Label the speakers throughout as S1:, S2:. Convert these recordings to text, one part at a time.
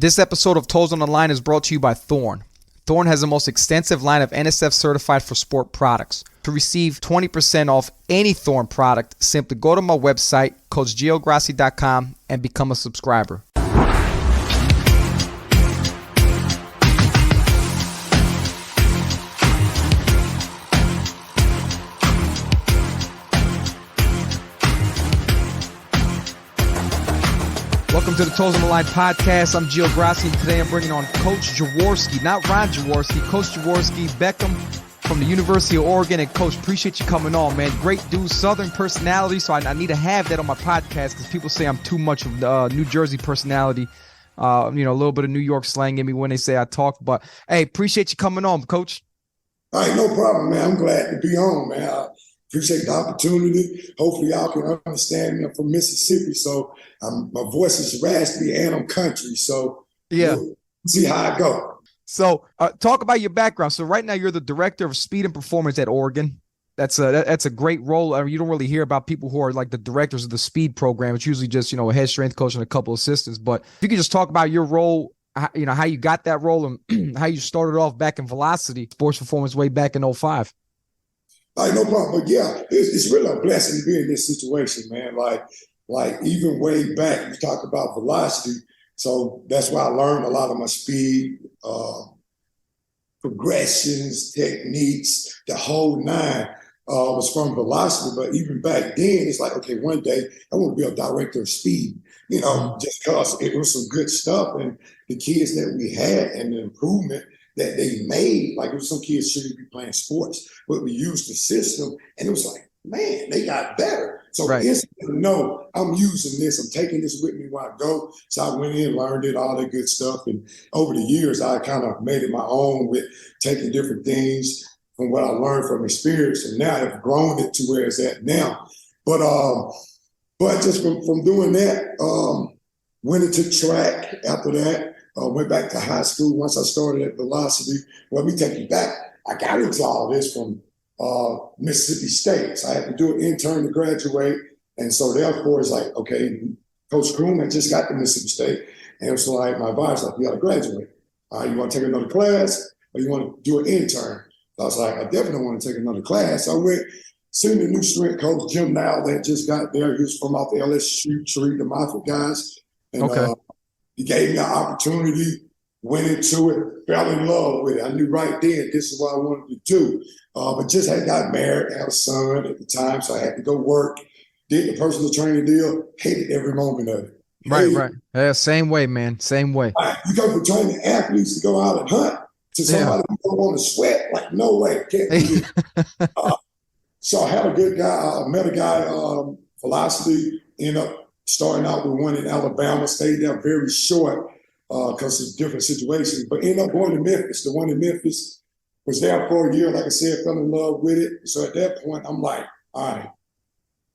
S1: This episode of Toes on the Line is brought to you by Thorne. Thorne has the most extensive line of NSF certified for sport products. To receive 20% off any Thorne product, simply go to my website, coachjarwarski.com, and become a subscriber. Welcome to the Toes on the Line podcast. I'm Jarwarski, and today I'm bringing on Coach Jarwarski, not Ron Jarwarski, Coach Jarwarski Beckhum from the University of Oregon. And Coach, appreciate you coming on, man. Great dude, Southern personality, so I need to have that on my podcast because people say I'm too much of New Jersey personality. A little bit of New York slang in me when they say I talk. But, hey, appreciate you coming on, Coach.
S2: All right, no problem, man. I'm glad to be on, man. I appreciate the opportunity. Hopefully y'all can understand me. I'm from Mississippi, so my voice is raspy and I'm country. So
S1: yeah,
S2: we'll see how I go.
S1: So talk about your background. So right now you're the director of speed and performance at Oregon. That's a great role. I mean, you don't really hear about people who are like the directors of the speed program. It's usually just, a head strength coach and a couple assistants. But if you could just talk about your role, how you got that role and how you started off back in Velocity Sports Performance way back in 2005.
S2: All right, no problem. But yeah, it's really a blessing to be in this situation, man. Like even way back, you talked about velocity. So that's why I learned a lot of my speed, progressions, techniques, the whole nine was from velocity. But even back then, it's like, okay, one day I want to be a director of speed, just because it was some good stuff. And the kids that we had and the improvement that they made, like some kids shouldn't be playing sports, but we used the system and it was like, man, they got better. So instantly, no, I'm using this. I'm taking this with me when I go. So I went in, learned it, all that good stuff. And over the years, I kind of made it my own with taking different things from what I learned from experience. And now I've grown it to where it's at now. But just from doing that, went into track after that. Went back to high school once I started at Velocity. Well, let me take you back. I got into all this from Mississippi State. So I had to do an intern to graduate. And so therefore it's like, okay, Coach Kroom just got to Mississippi State. And so like my advisor, like, you got to graduate. You want to take another class or you want to do an intern? So I was like, I definitely want to take another class. So I went, seen the new strength coach, Jim Now, that just got there. He was from out the LSU, the Mafia guys. And he gave me an opportunity, went into it, fell in love with it. I knew right then this is what I wanted to do. But just had got married, had a son at the time, so I had to go work. Did the personal training deal, hated every moment of it.
S1: Right. Yeah, same way, man. Same way.
S2: You go from training athletes to go out and hunt to somebody who don't want to sweat. Like, no way, can't do it. So I had a good guy, met a guy, Velocity, ended up starting out with one in Alabama, stayed there very short because of different situations, but ended up going to Memphis. The one in Memphis was there for a year, like I said, fell in love with it. So at that point, I'm like, all right,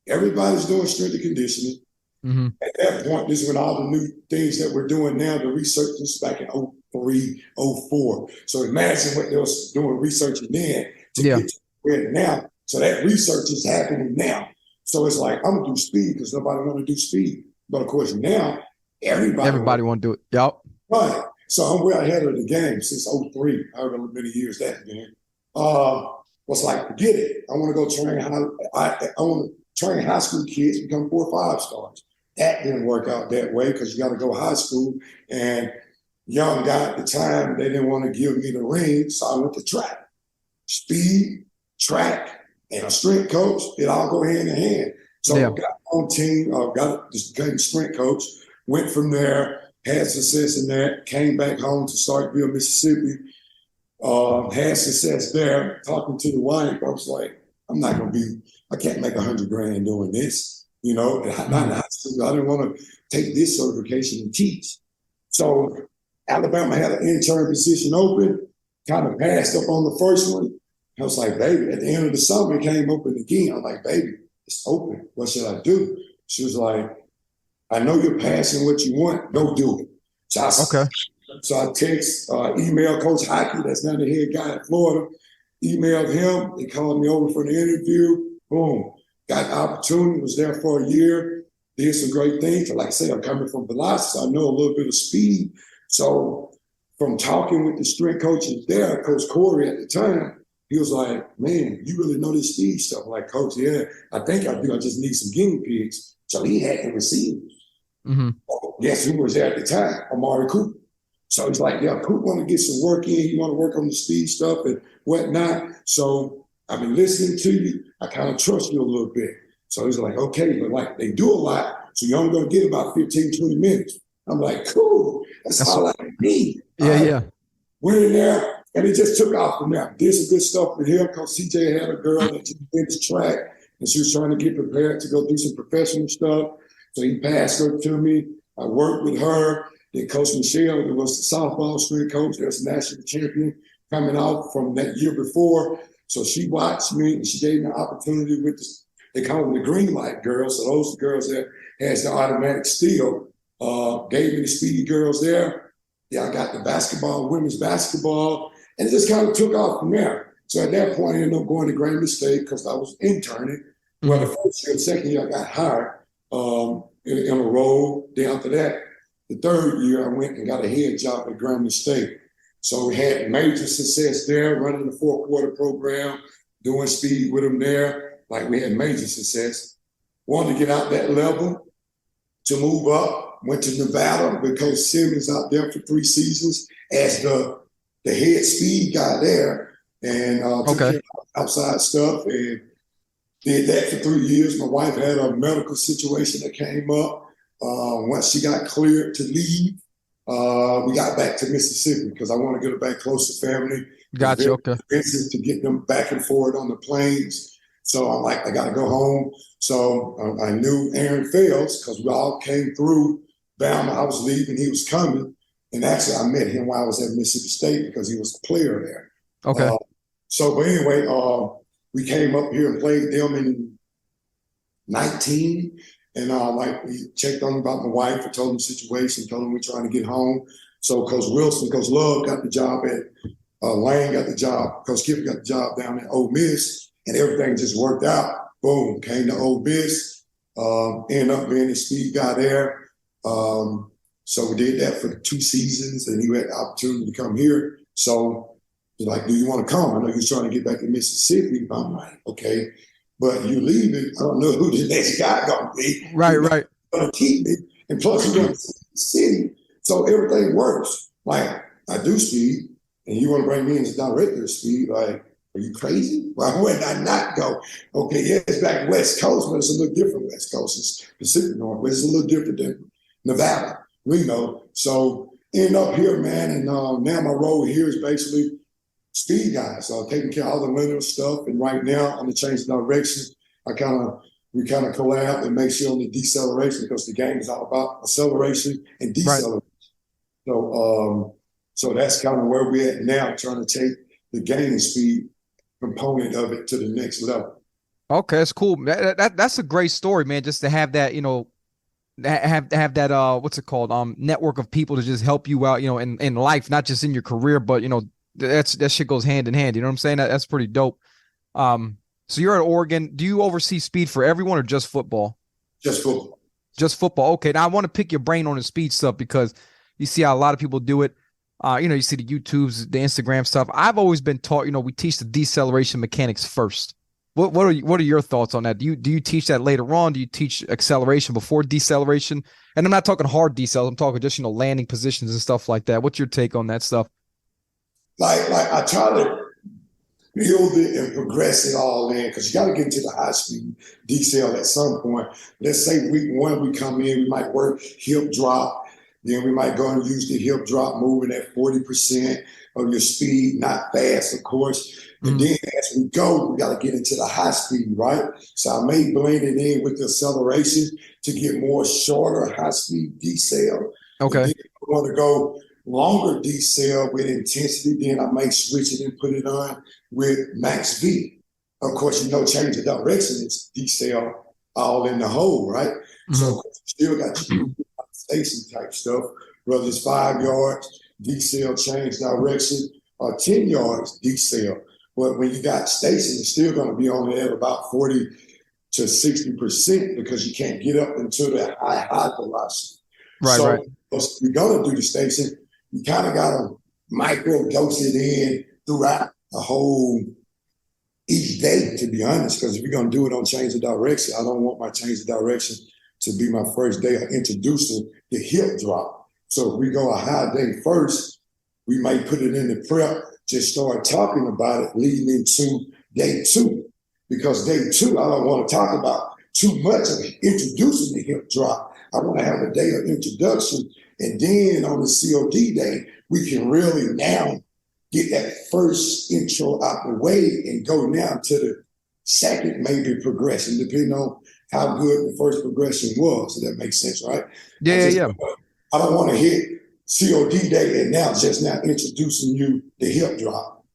S2: everybody's doing strength and conditioning. Mm-hmm. At that point, this is when all the new things that we're doing now, the research was back in 2003, 2004. So imagine what they was doing researching then to get to where now. So that research is happening now. So it's like, I'm going to do speed because nobody want to do speed. But of course, now everybody want to do it. Yep. Right. So I'm way ahead of the game since 2003, however many years that's been. Was like, forget it. I want to go train I want to train high school kids, become 4 or 5 stars. That didn't work out that way because you got to go high school. And young guy at the time, they didn't want to give me the ring. So I went to track. Speed, track, and a strength coach, it all go hand in hand. So I got my own team, became a strength coach, went from there, had success in that, came back home to Starkville, Mississippi, had success there, talking to the wife. I was like, I can't make $100,000 doing this. Not in high school. I didn't want to take this certification and teach. So Alabama had an intern position open, kind of passed up on the first one. I was like, baby, at the end of the summer, it came open again. I'm like, baby, it's open. What should I do? She was like, I know you're passing what you want. Go do it. So I text, email Coach Hockey, that's now the head guy in Florida, emailed him. They called me over for the interview. Boom. Got the opportunity, was there for a year, did some great things. Like I said, I'm coming from velocity, so I know a little bit of speed. So from talking with the strength coaches there, Coach Corey at the time, he was like, man, you really know this speed stuff. I'm like, Coach, yeah, I think I do. I just need some guinea pigs. So he had the receivers.
S1: Mm-hmm.
S2: Guess who was there at the time? Amari Cooper. So he's like, yeah, Cooper want to get some work in. He want to work on the speed stuff and whatnot. So I've been listening to you. I kind of trust you a little bit. So he's like, okay, but like they do a lot. So you're only going to get about 15, 20 minutes. I'm like, cool. That's all I need.
S1: Yeah,
S2: right.
S1: yeah.
S2: Went in there and it just took off from there. Did some good stuff with him because CJ had a girl that just finished track and she was trying to get prepared to go do some professional stuff. So he passed her to me. I worked with her. Then Coach Michelle, who was the softball strength coach, there's a national champion coming out from that year before. So she watched me and she gave me an opportunity with this. They call them the green light girls. So those are the girls that has the automatic steal. Gave me the speedy girls there. Yeah, I got the basketball, women's basketball, and it just kind of took off from there. So at that point, I ended up going to Grambling State because I was interning. Mm-hmm. Well, the first year, the second year, I got hired in a role. Then after that, the third year, I went and got a head job at Grambling State. So we had major success there, running the 4-quarter program, doing speed with them there. Like we had major success. Wanted to get out that level to move up. Went to Nevada with Coach Simmons out there for 3 seasons as the head speed guy there, and took care of outside stuff and did that for 3 years. My wife had a medical situation that came up. Once she got cleared to leave, we got back to Mississippi because I want to get her back close to family.
S1: Gotcha. Okay.
S2: Expensive to get them back and forth on the planes. So I'm like, I got to go home. So I knew Aaron Fels because we all came through Bama. I was leaving, he was coming. And actually, I met him while I was at Mississippi State because he was a player there.
S1: Okay.
S2: But anyway, we came up here and played them in 19. And like we checked on about my wife and told him the situation, told him we're trying to get home. So Coach Wilson, Coach Love got the job at Lane, got the job. Coach Skip got the job down at Ole Miss, and everything just worked out. Boom, came to Ole Miss, ended up being the speed guy there. So we did that for 2 seasons, and he had the opportunity to come here. So he's like, do you want to come? I know you're trying to get back to Mississippi. I'm like, okay. But you leaving, I don't know who the next guy gonna be.
S1: Right.
S2: Gonna keep me, and plus you're going to the city, so everything works. Like I do speed, and you want to bring me in as director of speed? Like, are you crazy? Why would I not go? Okay, yeah, it's back West Coast, but it's a little different West Coast. It's Pacific Northwest. It's a little different than Nevada, Reno. So end up here, man, and now my role here is basically speed guys, taking care of all the linear stuff. And right now, I'm gonna change the direction. We kind of collab and make sure on the deceleration because the game is all about acceleration and deceleration. Right. So that's kind of where we're at now, trying to take the game speed component of it to the next level.
S1: Okay, that's cool. That's a great story, man. Just to have that, have that what's it called? Network of people to just help you out, in life, not just in your career, but that shit goes hand in hand. You know what I'm saying? That's pretty dope. So you're at Oregon. Do you oversee speed for everyone or just football?
S2: Just football.
S1: Just football. Okay. Now I want to pick your brain on the speed stuff because you see how a lot of people do it. You see the YouTubes, the Instagram stuff. I've always been taught, we teach the deceleration mechanics first. What are your thoughts on that? Do you teach that later on? Do you teach acceleration before deceleration? And I'm not talking hard decels. I'm talking just, landing positions and stuff like that. What's your take on that stuff?
S2: Like I try to build it and progress it all in because you got to get into the high speed decel at some point. Let's say week 1 we come in, we might work hip drop. Then we might go and use the hip drop moving at 40% of your speed, not fast, of course. And then as we go, we got to get into the high speed, right? So I may blend it in with the acceleration to get more shorter high speed decel.
S1: Okay.
S2: If I want to go longer decel with intensity, then I may switch it and put it on with max V. Of course, change the direction, it's decel all in the hole, right? So of course, you still got your station type stuff, whether it's 5 yards, decel, change direction, or 10 yards, decel. But when you got station, it's still going to be only at about 40 to 60% because you can't get up into the high velocity.
S1: Right.
S2: We're going to do the station. you kind of got to micro dose it in throughout the whole each day, to be honest, because if you're going to do it on change of direction, I don't want my change of direction to be my first day of introducing the hip drop. So if we go a high day first, we might put it in the prep, just start talking about it leading into day 2. Because day 2, I don't want to talk about too much of introducing the hip drop. I want to have a day of introduction. And then on the COD day, we can really now get that first intro out the way and go now to the second maybe progression, depending on how good the first progression was. So that makes sense, right?
S1: Yeah.
S2: I don't want to hit COD day and now introducing you the hip drop.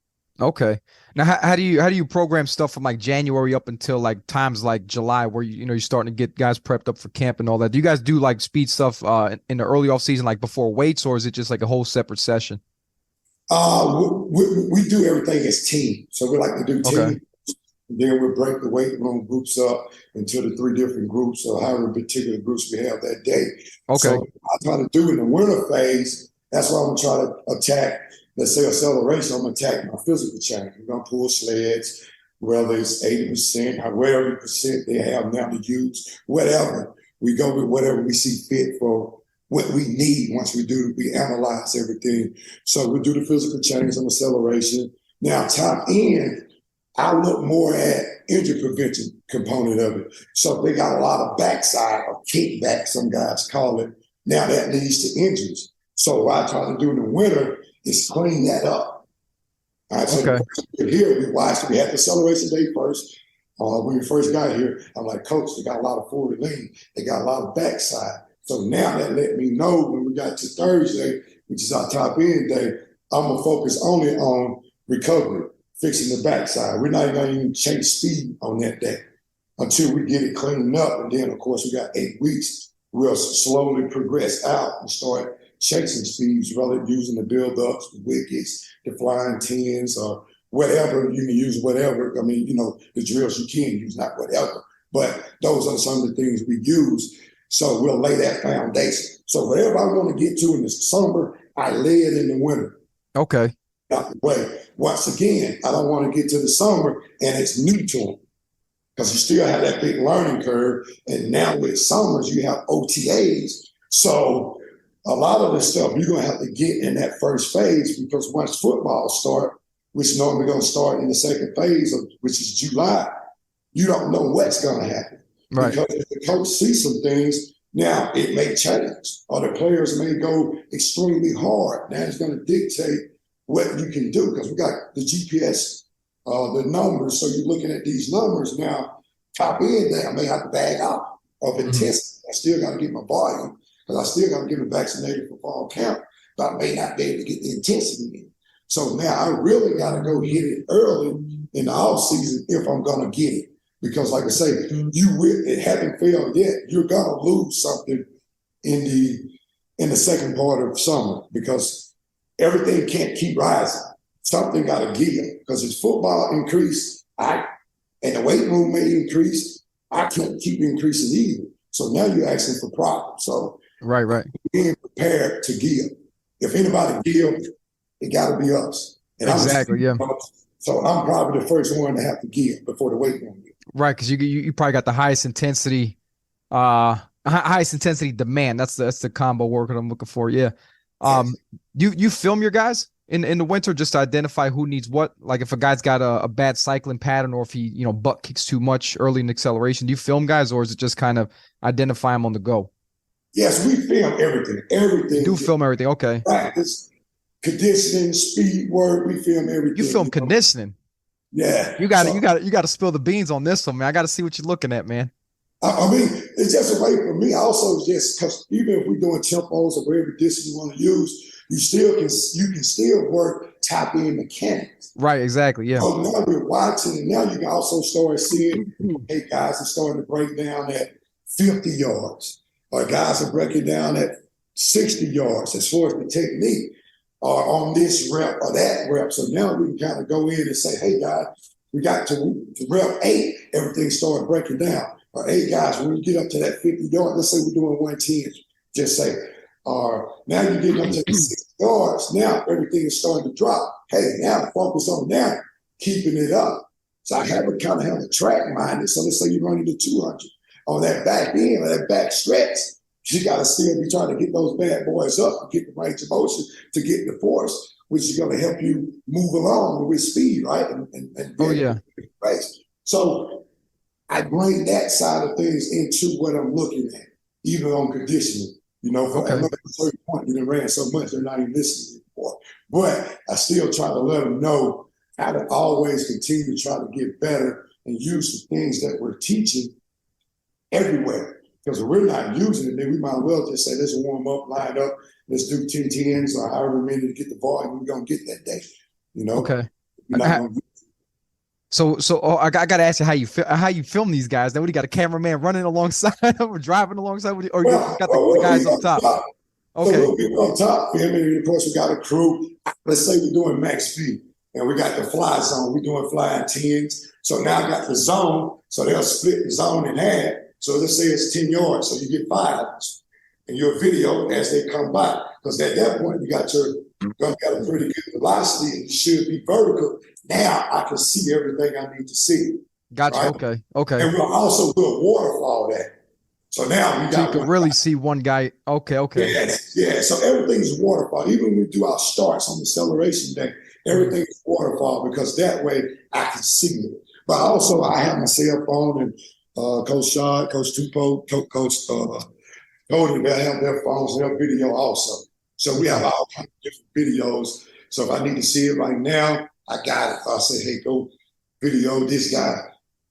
S1: Okay. Now, how do you program stuff from like January up until like times like July, where you're starting to get guys prepped up for camp and all that? Do you guys do like speed stuff in the early off season, like before weights, or is it just like a whole separate session?
S2: We do everything as team. So we like to do team.
S1: Okay.
S2: And then we break the weight room groups up into the 3 different groups or however particular groups we have that day.
S1: Okay.
S2: So I try to do in the winter phase, that's why I'm trying to attack, let's say acceleration, I'm going to attack my physical change. We're going to pull sleds, whether it's 80%, whatever percent they have now to use, whatever. We go with whatever we see fit for what we need once we analyze everything. So we do the physical change and acceleration. Now, top end, I look more at injury prevention component of it. So if they got a lot of backside or kickback, some guys call it, now that leads to injuries. So what I try to do in the winter is clean that up. All right, so here we had the acceleration day first. When we first got here, I'm like, Coach, they got a lot of forward lean. They got a lot of backside. So now that let me know when we got to Thursday, which is our top end day, I'm going to focus only on recovery, fixing the backside. We're not going to even chase speed on that day until we get it cleaned up. And then, of course, we got 8 weeks. We'll slowly progress out and start chasing speeds, rather using the build-ups, the wickets, the flying tens, or whatever. You can use whatever. I mean, the drills you can use, not whatever. But those are some of the things we use. So we'll lay that foundation. So whatever I want to get to in the summer, I lay it in the winter.
S1: Okay.
S2: Out the way. Once again, I don't want to get to the summer and it's new to them because you still have that big learning curve. And now with summers, you have OTAs. So a lot of the stuff you're going to have to get in that first phase because once football starts, which is normally going to start in the second phase, which is July, you don't know what's going to happen.
S1: Right.
S2: Because if the coach sees some things, now it may change, or the players may go extremely hard. That is going to dictate what you can do because we got the GPS, the numbers. So you're looking at these numbers now. Top end, I may have to bag out of intensity. I still got to get my volume because I still got to get it vaccinated for fall camp, but I may not be able to get the intensity in. So now I really got to go hit it early in the off season if I'm going to get it. Because, like I say, it haven't failed yet. You're gonna lose something in the second part of summer because everything can't keep rising. Something got to give because as football increase, and the weight room may increase. I can't keep increasing either. So now you're asking for problems. So
S1: right,
S2: being prepared to give. If anybody gives, it got to be us. And
S1: exactly, yeah.
S2: So I'm probably the first one to have to give before the weight room.
S1: Right, because you probably got the highest intensity demand. That's the combo word I'm looking for. Yeah. You film your guys in the winter just to identify who needs what. Like if a guy's got a bad cycling pattern or if he butt kicks too much early in acceleration. Do you film guys or is it just kind of identify them on the go?
S2: Yes, we film everything. Everything.
S1: You do film everything. Okay.
S2: Practice, conditioning, speed work. We film everything.
S1: You film conditioning.
S2: Yeah.
S1: You got to spill the beans on this one, man. I got to see what you're looking at, man.
S2: I mean, it's just a way for me. Also, just because even if we're doing tempos or whatever distance you want to use, you can still work top end mechanics.
S1: Right. Exactly. Yeah.
S2: So now we're watching, and now you can also start seeing, hey, guys are starting to break down at 50 yards, or guys are breaking down at 60 yards as far as the technique. Or on this rep or that rep. So now we can kind of go in and say, hey, guys, we got to rep 8, everything started breaking down. Or, hey, guys, when we get up to that 50 yard, let's say we're doing 110, just say, now you're getting up to the 60 yards, now everything is starting to drop. Hey, now focus on now keeping it up. So I have to kind of have a track minded. So let's say you're running to 200 on that back end or that back stretch. You got to still be trying to get those bad boys up and get the range of motion to get the force, which is going to help you move along with speed, right? And
S1: Oh yeah.
S2: Race. So I bring that side of things into what I'm looking at, even on conditioning. You know, for at a certain point, you done ran so much they're not even listening anymore. But I still try to let them know how to always continue to try to get better and use the things that we're teaching everywhere. Because if we're not using it, then we might well just say, let's warm up, line up, let's do 10 10s or however many to get the volume we're going to get that day. You know?
S1: Okay.
S2: We're not gonna
S1: So I got to ask you how you film these guys. Then what, you got a cameraman running alongside them or driving alongside with you, or you got the guys up top? Okay.
S2: So we'll be on top, and of course we got a crew. Let's say we're doing max speed, and we got the fly zone. We're doing flying 10s. So now I got the zone, so they'll split the zone in half. So let's say it's 10 yards, so you get 5 in your video as they come by. Because at that point, you got a pretty good velocity, and you should be vertical. Now I can see everything I need to see.
S1: Gotcha.
S2: Right?
S1: Okay.
S2: And we'll also do a waterfall that. So now we got.
S1: So you can really see one guy. Okay.
S2: Yeah. So everything's waterfall. Even when we do our starts on the acceleration day, everything is waterfall because that way I can see it. But also I have my cell phone and Coach Shad, Coach Tupo, Coach Cody, they have their phones and their video also. So we have all kinds of different videos. So if I need to see it right now, I got it. I say, hey, go video this guy.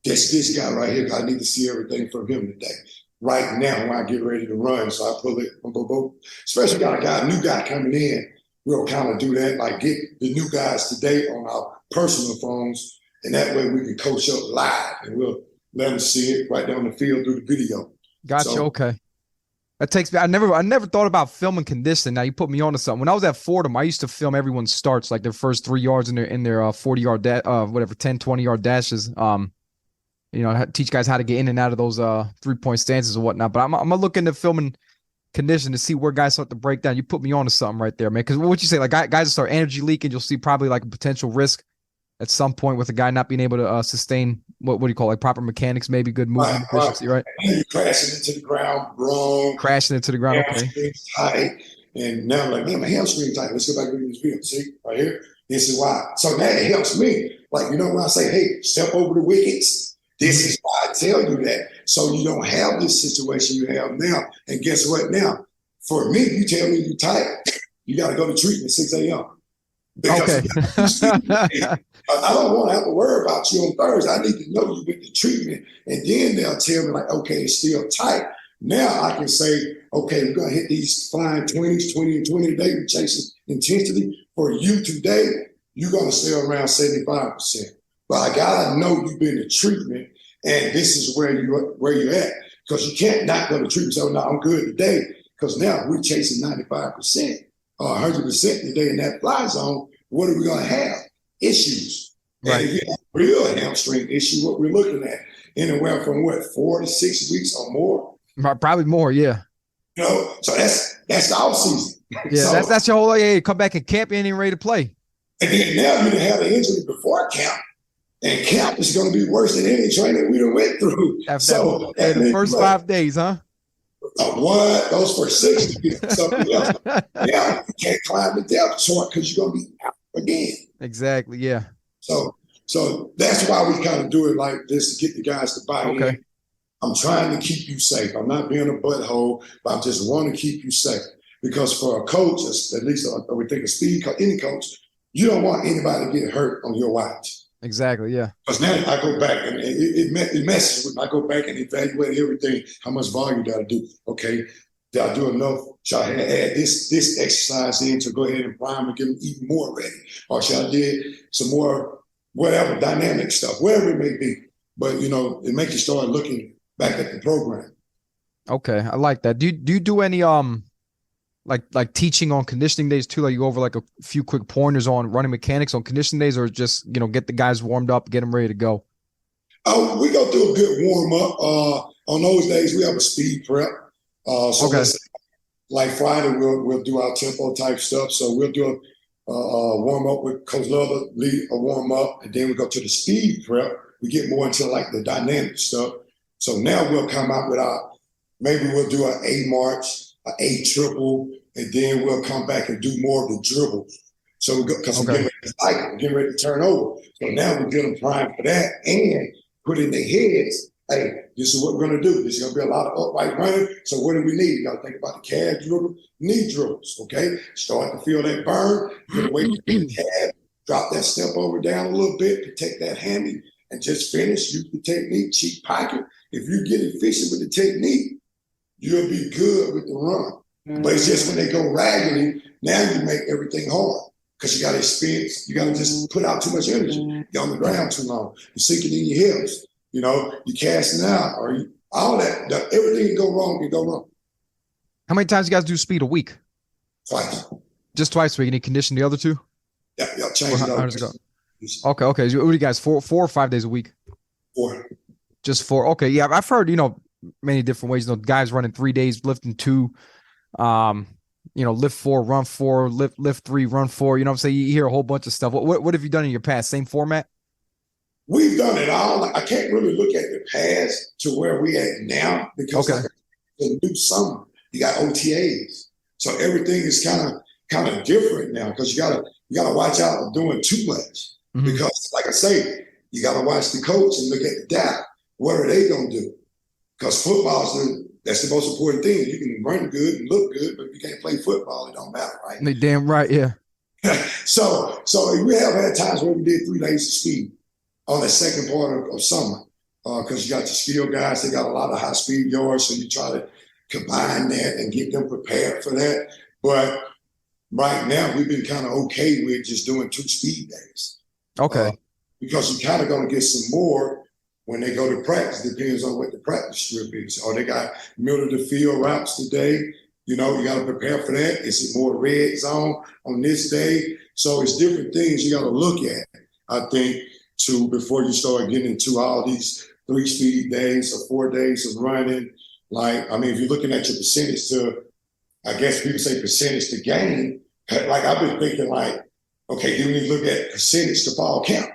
S2: This guy right here. I need to see everything from him today. Right now when I get ready to run. So I pull it, boom, boom, boom. Especially got a new guy coming in. We'll kind of do that, like get the new guys today on our personal phones. And that way we can coach up live and we'll let them see it right down the field through the video.
S1: Gotcha. So, okay. That takes me. I never thought about filming conditioning. Now you put me onto something. When I was at Fordham, I used to film everyone's starts, like their first 3 yards in their 40-yard 10, 20-yard dashes. Teach guys how to get in and out of those 3-point stances and whatnot. But I'm gonna look into filming condition to see where guys start to break down. You put me onto something right there, man. Because what you say, like guys start energy leaking, you'll see probably like a potential risk at some point with a guy not being able to sustain what do you call it, like proper mechanics, maybe good movement efficiency, right?
S2: And you're crashing into the ground, wrong.
S1: Crashing into the ground, okay.
S2: Tight. And now I'm like, man, my hamstring tight. Let's go back to this video. See, right here? This is why. So now it helps me. Like, when I say, hey, step over the wickets, this is why I tell you that. So you don't have this situation you have now. And guess what now? For me, you tell me you tight, you got to go to treatment 6 a.m.
S1: Okay.
S2: I don't want to have to worry about you on Thursday. I need to know you with the treatment. And then they'll tell me like, okay, it's still tight. Now I can say, okay, we're going to hit these flying 20s, 20 and 20 today. We're chasing intensity. For you today, you're going to stay around 75%. But I got to know you've been to treatment and this is where you're at. Because you can't not go to treatment. So, no, I'm good today. Because now we're chasing 95%. 100% today in that fly zone. What are we going to have? Issues. Right. And if you have a real hamstring issue, what we're looking at, anywhere from 4 to 6 weeks or more.
S1: Probably more, yeah.
S2: So that's the off season.
S1: Yeah, so, that's your whole hey, come back in camp, you ain't even ready to play.
S2: And then now you didn't have the injury before camp, and camp is going to be worse than any training we done went through.
S1: The first 5 days, huh?
S2: What? Those first 6 to get something else. Now you can't climb the depth chart because you're going to be out again.
S1: Exactly, yeah.
S2: So that's why we kind of do it like this to get the guys to buy in. I'm trying to keep you safe. I'm not being a butthole, but I just want to keep you safe. Because for a coach, at least I would think a speed coach, any coach, you don't want anybody to get hurt on your watch.
S1: Exactly, yeah.
S2: Because now I go back and it messes with me. I go back and evaluate everything. How much volume did I do? Okay, did I do enough? Should I add this exercise in to go ahead and prime and get them even more ready? Or should I did some more whatever dynamic stuff, whatever it may be. But it makes you start looking back at the program.
S1: Okay, I like that. Do you do any like teaching on conditioning days too? Like you go over like a few quick pointers on running mechanics on conditioning days, or just get the guys warmed up, get them ready to go? Oh,
S2: we go through a good warm up. On those days we have a speed prep. So let's like Friday, we'll do our tempo type stuff. So we'll do a warm up with Coach Lover, lead a warm up, and then we go to the speed prep. We get more into like the dynamic stuff. So now we'll come out with maybe we'll do an A march, an A triple, and then we'll come back and do more of the dribbles. So we go, because we're getting ready to cycle, we're getting ready to turn over. So now we get them primed for that and put in their heads, hey, this is what we're going to do. This is going to be a lot of upright running. So what do we need? You got to think about the calf dribble, knee dribbles, okay? Start to feel that burn. You're going to wait for the calf, drop that step over down a little bit, protect that hammy, and just finish. Use the technique, cheek pocket. If you get efficient with the technique, you'll be good with the run. But it's just when they go raggedy, now you make everything hard because you got to experience. You got to just put out too much energy. You're on the ground too long. You're sinking in your hips. You know, you're casting out, or all that. Everything can go wrong, can go wrong.
S1: How many times you guys do speed a week?
S2: Twice.
S1: Just twice a week. Any condition the other two?
S2: Yeah, change it up.
S1: How does it go? Okay. What do you guys, 4 or 5 days a week?
S2: 4.
S1: Just 4. Okay. Yeah, I've heard, many different ways. Guys running 3 days, lifting 2. Lift 4, run 4, lift 3, run 4. You know what I'm saying? You hear a whole bunch of stuff. What have you done in your past? Same format?
S2: We've done it all. I can't really look at the past to where we at now because the new summer, you got OTAs. So everything is kind of different now because you gotta watch out of doing too much. Mm-hmm. Because like I say, you gotta watch the coach and look at the data. What are they gonna do? Because that's the most important thing. You can run good and look good, but if you can't play football, it don't matter, right?
S1: They damn right, yeah.
S2: So we have had times where we did 3 days of speed on the second part of summer because you got your skill guys. They got a lot of high speed yards, so you try to combine that and get them prepared for that. But right now, we've been kind of okay with just doing 2 speed days.
S1: Okay.
S2: Because you're kind of going to get some more when they go to practice. Depends on what the practice strip is. Or they got middle of the field routes today. You got to prepare for that. Is it more red zone on this day? So it's different things you got to look at, I think, before you start getting into all these 3 speed days or 4 days of running. If you're looking at your percentage I guess people say percentage to gain, I've been thinking okay, do we need to look at percentage to fall camp?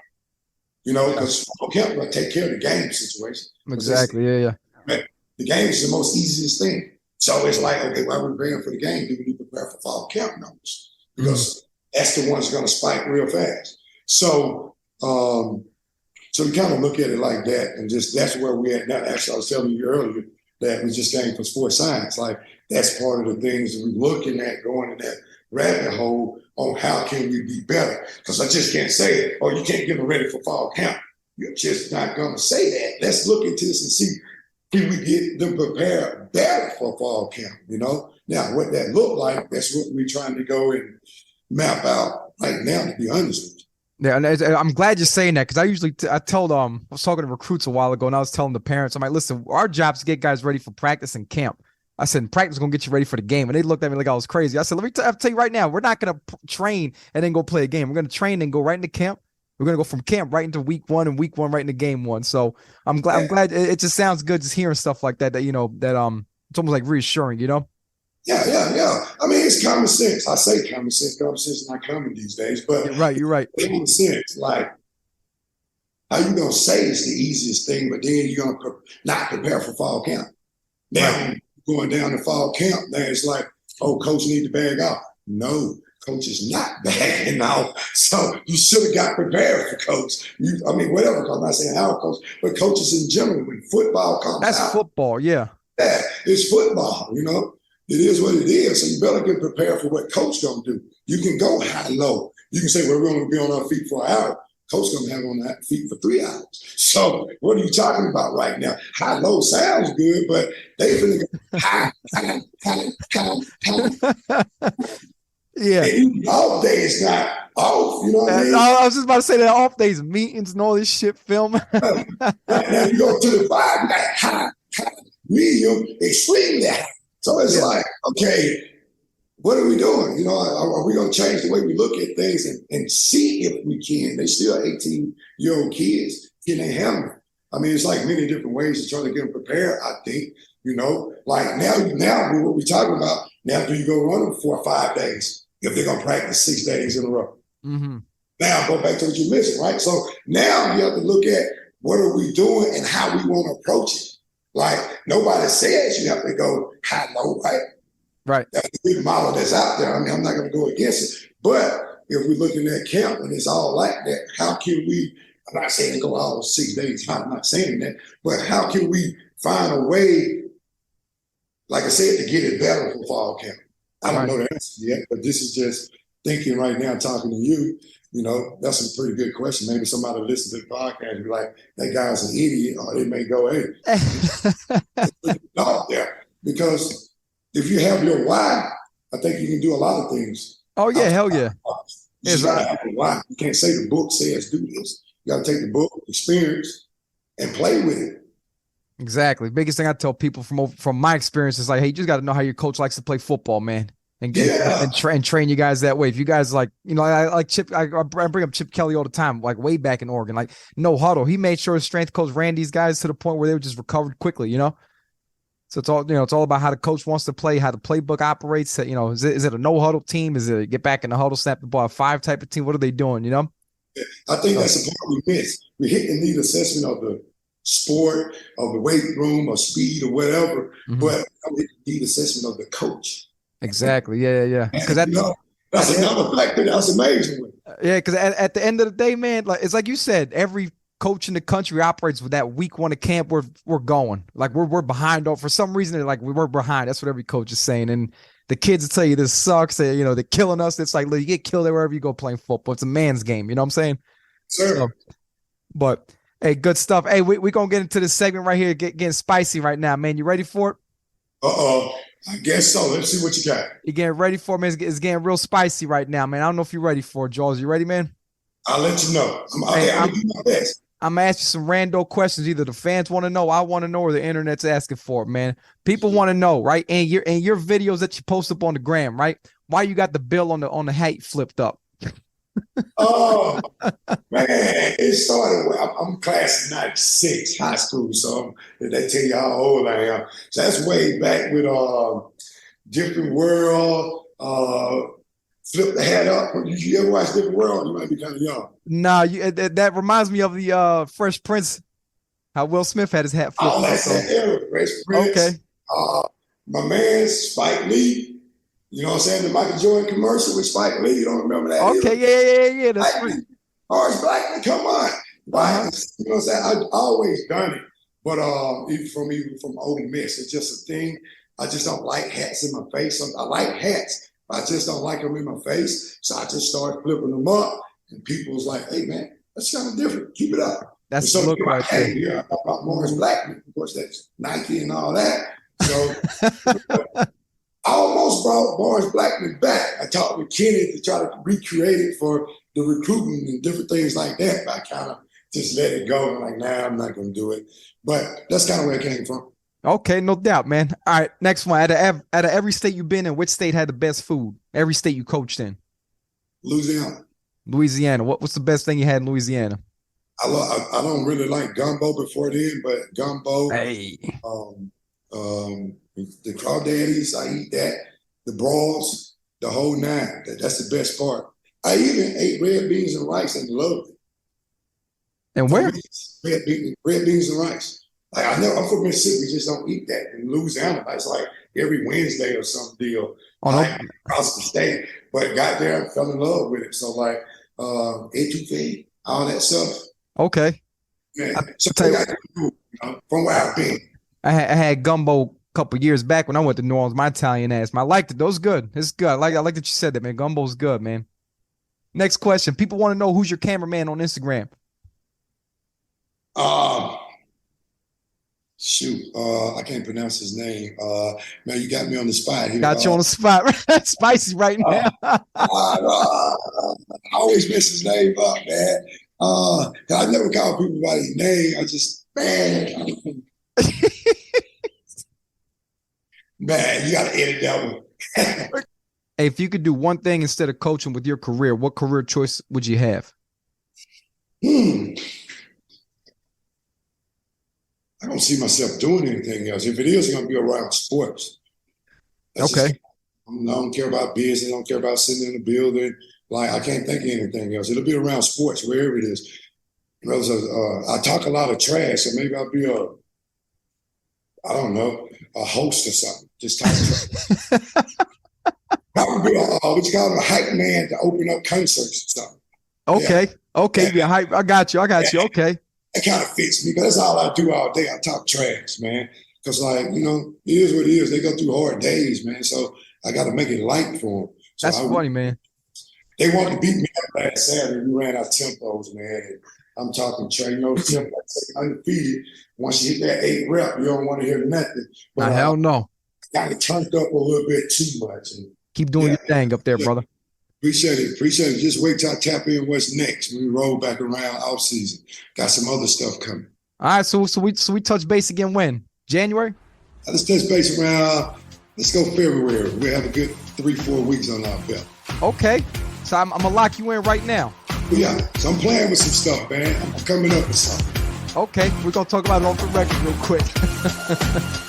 S2: Because fall camp will take care of the game situation.
S1: Exactly, yeah.
S2: The game is the most easiest thing. So it's okay, while we're preparing for the game, do we need to prepare for fall camp numbers? Because that's the one's going to spike real fast. So we kind of look at it like that, and just that's where we're at now. Actually, I was telling you earlier that we just came from sports science. That's part of the things that we're looking at, going in that rabbit hole on how can we be better. Because I just can't say, you can't get them ready for fall camp. You're just not going to say that. Let's look into this and see, can we get them prepared better for fall camp, Now, what that look like, that's what we're trying to go and map out right now, to be honest with you.
S1: Yeah, and I'm glad you're saying that because I told I was talking to recruits a while ago and I was telling the parents, I'm like, listen, our job is to get guys ready for practice and camp. I said, practice is going to get you ready for the game. And they looked at me like I was crazy. I said, let me tell you right now, we're not going to train and then go play a game. We're going to train and go right into camp. We're going to go from camp right into week 1 and week 1 right into game 1. So I'm glad it just sounds good just hearing stuff like that, it's almost like reassuring,
S2: Yeah. I mean, it's common sense. I say common sense. Common sense is not common these days, but
S1: you're right.
S2: Common sense, how you gonna say it's the easiest thing, but then you're gonna not prepare for fall camp. Now going down to fall camp, now it's coach need to bag out. No, coach is not bagging out. So you should have got prepared for coach. Whatever. I'm not saying our coach, but coaches in general. When football comes out,
S1: that's football. Yeah,
S2: it's football. It is what it is. So you better get prepared for what coach gonna do. You can go high, low. You can say, we're going to be on our feet for an hour. Coach gonna have on our feet for 3 hours. So what are you talking about right now? High, low sounds good, but they finna go high.
S1: Yeah.
S2: And off day is not off. You know what I mean?
S1: I was just about to say that off days, meetings and all this shit, film.
S2: Now you go to the 5, you got high, medium, extremely high. So it's okay, what are we doing? Are we going to change the way we look at things and see if we can? They still 18-year-old kids. Can they handle it? It's many different ways to try to get them prepared, I think. Now what we're talking about, Now, do you go run them 4 or 5 days if they're going to practice 6 days in a row?
S1: Mm-hmm.
S2: Now, go back to what you mentioned, right? So now you have to look at what are we doing and how we want to approach it. Like, nobody says you have to go high-low, right?
S1: Right.
S2: That's a good model that's out there. I mean, I'm not going to go against it. But if we're looking at camp and it's all like that, how can we, I'm not saying go all 6 days, I'm not saying that, but how can we find a way, like I said, to get it better for fall camp? I don't know the answer yet, but this is just thinking right now, talking to you. You know, that's a pretty good question. Maybe somebody listen to the podcast and be like, that guy's an idiot, or they may go, hey, out there. Because if you have your why, I think you can do a lot of things.
S1: Oh, yeah, hell yeah.
S2: You just gotta have a why. You can't say the book says do this. You gotta take the book, experience, and play with it.
S1: Exactly. Biggest thing I tell people from my experience is like, hey, you just got to know how your coach likes to play football, man. And train you guys that way. If you guys like, you know, I like Chip, I bring up Chip Kelly all the time, like way back in Oregon, like no huddle. He made sure his strength coach ran these guys to the point where they were just recovered quickly, you know? So it's all, you know, it's all about how the coach wants to play, how the playbook operates. You know, is it a no huddle team? Is it a get back in the huddle, snap the ball, a 5 type of team? What are they doing, you know?
S2: I think that's the part we miss. We hit the need assessment of the sport, of the weight room, or speed, or whatever, but we hit the need assessment of the coach.
S1: Exactly. Yeah. Because
S2: that's another factor that's amazing.
S1: Yeah, because at the end of the day, man, like it's like you said, every coach in the country operates with that week 1 of camp. We're going like we're behind. For some reason, they're like we're behind. That's what every coach is saying. And the kids will tell you this sucks. They, you know, they're killing us. It's like, look, you get killed wherever you go playing football. It's a man's game. You know what I'm saying?
S2: Sure.
S1: So, but hey, good stuff. Hey, we gonna get into this segment right here, getting spicy right now, man. You ready for it?
S2: I guess so. Let's see what you got.
S1: You getting ready for it, man? It's getting real spicy right now, man. I don't know if you're ready for it, Jaws. You ready, man?
S2: I'll let you know. I'm do my best.
S1: I'm gonna ask you some rando questions. Either the fans want to know, I want to know, or the internet's asking for it, man. People want to know, right? And your videos that you post up on the gram, right? Why you got the bill on the hat flipped up?
S2: Oh man, it started. I'm class of '96 high school, so they tell you how old I am. So that's way back with Different World. Flip the hat up. You ever watch Different World? You might be kind of young.
S1: Nah, that reminds me of the Fresh Prince. How Will Smith had his hat flipped.
S2: Oh, that's that era, Fresh Prince.
S1: Okay.
S2: My man Spike Lee. You know what I'm saying? The Michael Jordan commercial with Spike Lee. You don't remember that?
S1: Okay, yeah. That's right.
S2: Orange Blackman, come on. You know what I'm saying? I've always done it. But even from Ole Miss, it's just a thing. I just don't like hats in my face. I like hats, but I just don't like them in my face. So I just started flipping them up. And people was like, hey, man, that's kind of different. Keep it up.
S1: That's the look right there.
S2: Yeah, I thought about Orange Blackman. Of course, that's Nike and all that. So I almost brought Orange Blackman back. I talked with Kenny to try to recreate it for the recruiting and different things like that. But I kind of just let it go. I'm like, nah, I'm not going to do it. But that's kind of where it came from.
S1: Okay, no doubt, man. All right, next one. Out of every state you've been in, which state had the best food? Every state you coached in. Louisiana. What's the best thing you had in Louisiana?
S2: I don't really like gumbo before then, but gumbo.
S1: Hey.
S2: The crawdaddies, I eat that. The broils, the whole 9. That's the best part. I even ate red beans and rice and loved it.
S1: And where?
S2: Red beans and rice. Like I'm from Mississippi, we just don't eat that. In Louisiana, it's like every Wednesday or some deal. Across the state. But got there and fell in love with it. So like etouffee, all that stuff.
S1: Okay.
S2: Man, from where I've been.
S1: I had gumbo a couple years back when I went to New Orleans. My Italian ass, man. I liked it. Those good. It's good. I like that you said that, man. Gumbo's good, man. Next question. People want to know who's your cameraman on Instagram.
S2: I can't pronounce his name. Man, you got me on the spot here.
S1: Got you on the spot. Spicy right now.
S2: I always mess his name up, man. I never call people by his name. I just, man, man, you got to edit that one.
S1: Hey, if you could do one thing instead of coaching with your career, what career choice would you have?
S2: I don't see myself doing anything else. If it is, it's going to be around sports.
S1: Okay.
S2: I don't care about business. I don't care about sitting in the building. Like, I can't think of anything else. It'll be around sports, wherever it is. I talk a lot of trash, so maybe I'll be I don't know, a host or something. Just talk trash. Probably be what you call it, a hype man to open up concerts or something.
S1: Okay. Okay. Yeah. Hype. I got you. Okay.
S2: That kind of fits me, because that's all I do all day. I talk trash, man. Because, like, it is what it is. They go through hard days, man. So I got to make it light for them. So
S1: That's funny, man.
S2: They wanted to beat me up last Saturday. We ran our tempos, man. And I'm talking trash. Tempo, undefeated. Once you hit that 8 rep, you don't want to hear nothing. But
S1: hell no.
S2: Got it turned up a little bit too much. And,
S1: keep doing your thing up there, brother.
S2: Appreciate it. Just wait till I tap in what's next when we roll back around off season. Got some other stuff coming.
S1: All right, so we touch base again when? January?
S2: Let's touch base around, let's go February. We'll have a good 3-4 weeks on our belt.
S1: Okay. So I'm going to lock you in right now.
S2: Yeah. So I'm playing with some stuff, man. I'm coming up with something.
S1: Okay. We're going to talk about it off the record real quick.